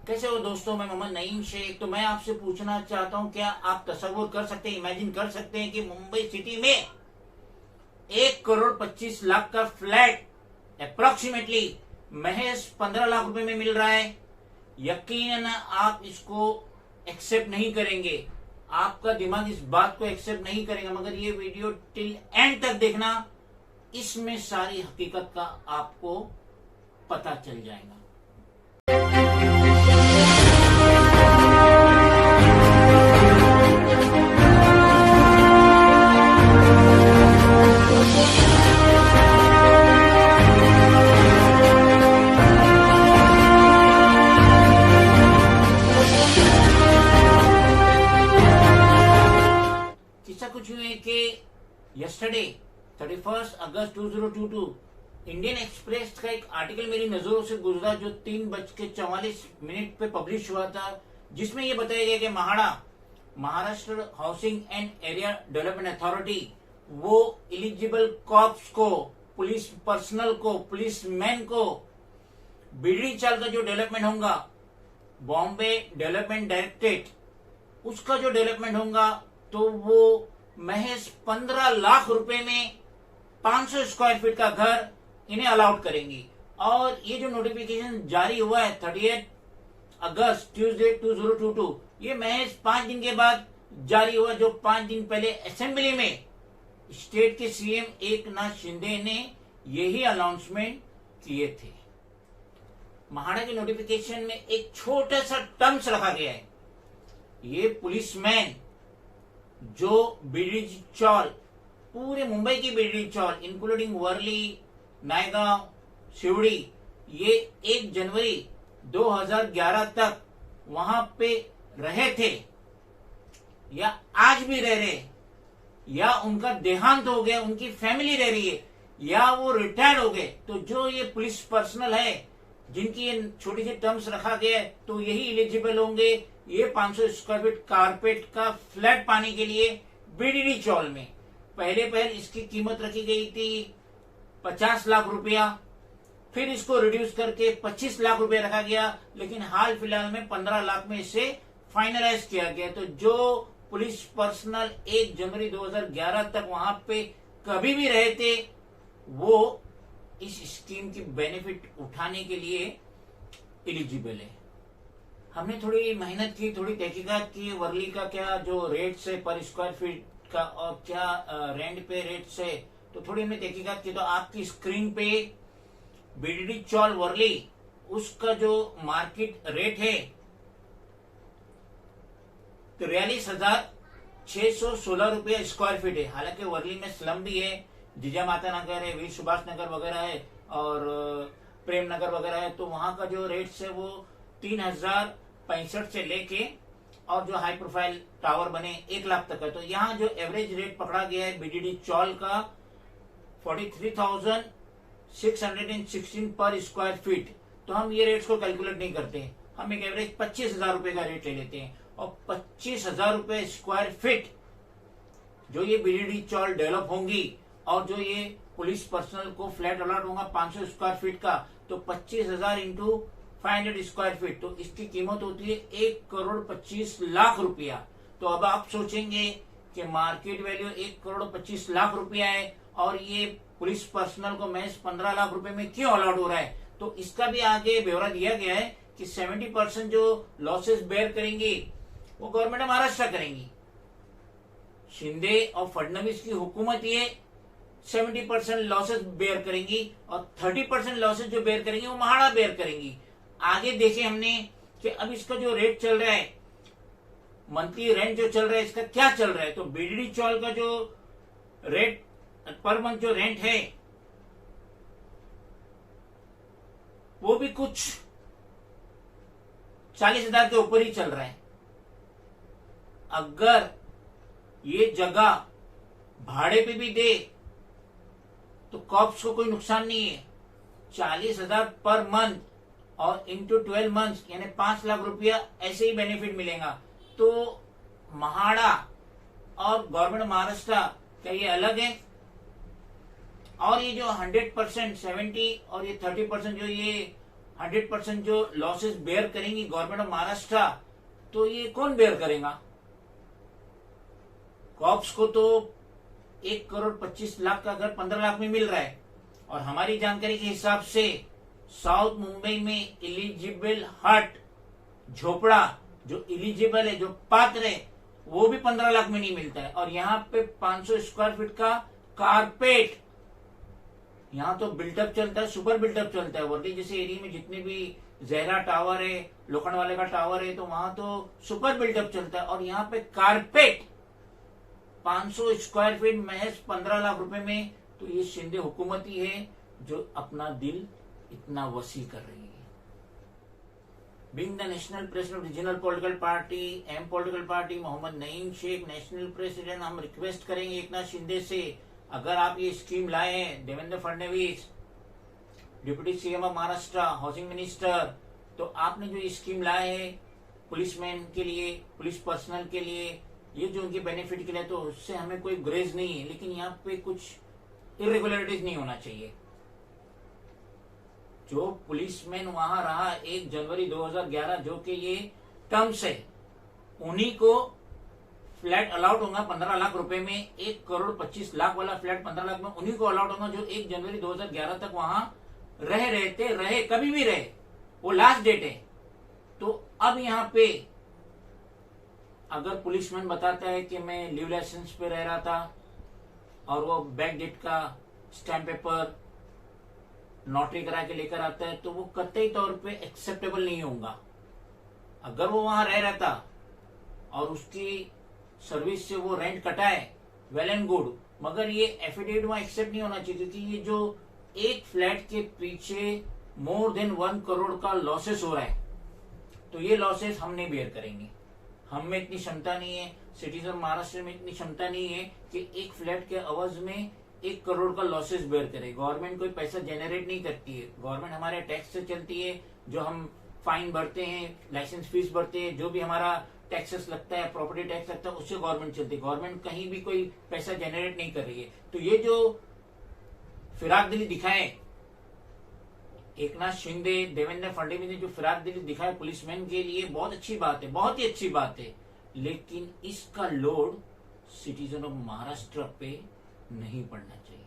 कैसे हो दोस्तों, मैं मोहम्मद नईम शेख। तो मैं आपसे पूछना चाहता हूं, क्या आप तसव्वुर कर सकते हैं, इमेजिन कर सकते हैं कि मुंबई सिटी में 1 करोड़ 25 लाख का फ्लैट अप्रोक्सीमेटली महज 15 लाख रुपए में मिल रहा है। यकीनन आप इसको एक्सेप्ट नहीं करेंगे, आपका दिमाग इस बात को एक्सेप्ट नहीं करेगा, मगर ये वीडियो टिल एंड तक देखना, इसमें सारी हकीकत का आपको पता चल जाएगा। किस्सा कुछ यूं है कि यस्टरडे 31 अगस्त 2022 इंडियन एक्सप्रेस का एक आर्टिकल मेरी नजरों से गुजरा जो 3:44 पे पब्लिश हुआ था, जिसमें यह बताया गया कि Maharashtra housing and area development authority वो एलिजिबल कॉप्स को, पुलिस पर्सनल को, पुलिस मैन को बीडी चाल का जो डेवलपमेंट होगा, बॉम्बे डेवलपमेंट डायरेक्टरेट उसका जो डेवलपमेंट होगा, तो वो महज 15 लाख रुपए में 500 स्क्वायर फीट का घर इन्हें अलाउड करेंगी। और ये जो नोटिफिकेशन जारी हुआ है 30 अगस्त ट्यूसडे 2022, ये महज 5 दिन के बाद जारी हुआ, जो 5 दिन पहले असेंबली में स्टेट के सीएम एकनाथ शिंदे ने यही अनाउंसमेंट किए थे। महाड़ा के नोटिफिकेशन में एक छोटा सा टर्म्स रखा गया है, ये पुलिसमैन जो बीडी चौल, पूरे मुंबई की बीडी चौल इंक्लूडिंग वर्ली, नायगांव, शिवड़ी, ये 1 जनवरी 2011 तक वहां पे रहे थे या आज भी रह रहे, या उनका देहांत हो गया, उनकी फैमिली रह रही है, या वो रिटायर्ड हो गए, तो जो ये पुलिस पर्सनल है जिनकी ये छोटी सी टर्म्स रखा गया है, तो यही एलिजिबल होंगे ये 500 स्क्वायर फीट कारपेट का फ्लैट पाने के लिए बीडीडी चौल में। पहले इसकी कीमत रखी गई थी 50 लाख रुपया, फिर इसको रिड्यूस करके 25 लाख रुपया रखा गया, लेकिन हाल फिलहाल में 15 लाख में इसे फाइनलाइज किया गया। तो जो पुलिस पर्सनल 1 जनवरी 2011 तक वहां पे कभी भी रहे थे, वो इस स्कीम की बेनिफिट उठाने के लिए एलिजिबल है। हमने थोड़ी मेहनत की, थोड़ी तहकीकात की, वर्ली का क्या जो रेट्स है पर स्क्वायर फीट का और क्या रेंट पे रेट्स है, तो थोड़ी हमने तहकीकात की। तो आपकी स्क्रीन पे बीडीडी चौल वर्ली उसका जो मार्केट रेट है 43,616 रुपया स्क्वायर फीट है। हालांकि वर्ली में स्लम भी है, जिजा माता नगर है, वीर सुभाष नगर वगैरह है और प्रेम नगर वगैरह है, तो वहां का जो रेट्स है वो 3065 से लेके और जो हाई प्रोफाइल टावर बने 1 लाख तक है। तो यहाँ जो एवरेज रेट पकड़ा गया है बीडीडी चौल का 43,616 पर स्क्वायर फीट। तो हम ये रेट्स को कैलकुलेट नहीं करते, हम एक एवरेज 25,000 रुपए का रेट ले लेते हैं, और 25,000 रुपए स्क्वायर फीट जो ये बीडीडी चौल डेवलप होंगी और जो ये पुलिस पर्सनल को फ्लैट अलॉट होगा 500 स्क्वायर फीट का, तो 25,000 इंटू 500 स्क्वायर फीट, तो इसकी कीमत होती है 1,25,00,000 रुपया। तो अब आप सोचेंगे कि मार्केट वैल्यू 1,25,00,000 रुपया है और ये पुलिस पर्सनल को महज 15 लाख रुपए में क्यों अलॉट हो रहा है। तो इसका भी आगे ब्यौरा दिया गया है कि 70% जो लॉसेस बेयर करेंगी वो गवर्नमेंट महाराष्ट्र करेंगी। शिंदे और फडणवीस की हुकूमत ये 70% लॉसेस बेयर करेंगी और 30% लॉसेस जो बेयर करेंगी वो महाड़ा बेयर करेंगी। आगे देखे हमने कि अब इसका जो रेट चल रहा है, मंथली रेंट जो चल रहा है, इसका क्या चल रहा है। तो बीडीडी चौल का जो रेट पर मंथ जो रेंट है वो भी कुछ 40,000 के ऊपर ही चल रहा है। अगर ये जगह भाड़े पे भी दे तो कॉप्स को कोई नुकसान नहीं है। 40,000 पर मंथ और इंटू 12 मंथ्स यानी 5 लाख रुपया ऐसे ही बेनिफिट मिलेगा। तो महाड़ा और गवर्नमेंट महाराष्ट्र क्या ये अलग है? और ये जो 100% 70 और ये 30% जो ये 100% जो लॉसेस बेयर करेंगी गवर्नमेंट ऑफ महाराष्ट्र, तो ये कौन बेयर करेगा? कॉप्स को तो 1,25,00,000 का अगर 15 लाख में मिल रहा है, और हमारी जानकारी के हिसाब से साउथ मुंबई में इलिजिबल हट, झोपड़ा जो इलिजिबल है, जो पात्र है, वो भी 15 लाख में नहीं मिलता है। और यहाँ पे 500 स्क्वायर फीट का कारपेट, यहाँ तो बिल्डअप चलता है, सुपर बिल्डअप चलता है। वर्ली जैसे एरिया में जितने भी जहरा टावर है, लोखंड वाले का टावर है, तो वहां तो सुपर बिल्डअप चलता है। और यहाँ पे कारपेट 500 स्क्वायर फीट महज 15 लाख रुपए में। तो ये शिंदे हुकूमत ही है जो अपना दिल इतना वसी कर रही है। Being the national president of regional political party, M political party, Mohammad Naeem Sheikh national president, हम रिक्वेस्ट करेंगे एकनाथ शिंदे से, अगर आप ये स्कीम लाए हैं, Devendra Fadnavis deputy CM of Maharashtra, housing minister, तो आपने जो ये स्कीम लाए है पुलिसमैन के लिए, पुलिस पर्सनल के लिए, ये जो उनके बेनिफिट के लिए, तो उससे हमें कोई ग्रेज नहीं है, लेकिन यहाँ पे कुछ इरेगुलरिटीज नहीं होना चाहिए। जो पुलिसमैन वहां रहा 1 जनवरी 2011, जो कि ये टर्म्स है, उन्हीं को फ्लैट अलाउड होगा 15 लाख रुपए में। 1,25,00,000 वाला फ्लैट 15 लाख में उन्हीं को अलाउड होगा जो 1 जनवरी 2011 तक वहां रहे, कभी भी रहे, वो लास्ट डेट है। तो अब यहाँ पे अगर पुलिसमैन बताता है कि मैं लीव लाइसेंस पे रह रहा था, और वो बैक डेट का स्टैम्प पेपर नोटरी करा के लेकर आता है, तो वो कतई तौर पे एक्सेप्टेबल नहीं होगा। अगर वो वहां रह रहता और उसकी सर्विस से वो रेंट कटा है, वेल एंड गुड, मगर ये एफिडेविट वहां एक्सेप्ट नहीं होना चाहिए, क्योंकि ये जो एक फ्लैट के पीछे मोर देन 1 करोड़ का लॉसेस हो रहा है, तो ये लॉसेस हम नहीं बेयर करेंगे। हम में इतनी क्षमता नहीं है, सिटीज ऑफ महाराष्ट्र में इतनी क्षमता नहीं है कि एक फ्लैट के अवज में 1 करोड़ का लॉसेस बेयर करे। गवर्नमेंट कोई पैसा जनरेट नहीं करती है, गवर्नमेंट हमारे टैक्स से चलती है, जो हम फाइन भरते हैं, लाइसेंस फीस भरते हैं, जो भी हमारा टैक्सेस लगता है, प्रॉपर्टी टैक्स लगता है, उससे गवर्नमेंट चलती है। गवर्नमेंट कहीं भी कोई पैसा जनरेट नहीं कर रही है। तो ये जो फिराक दिली दिखाए एकनाथ शिंदे, देवेंद्र फडणवीस ने जो फिराक दिली दिखाए पुलिसमैन के लिए, बहुत अच्छी बात है, बहुत ही अच्छी बात है, लेकिन इसका लोड सिटीजन ऑफ महाराष्ट्र पे नहीं पड़ना चाहिए।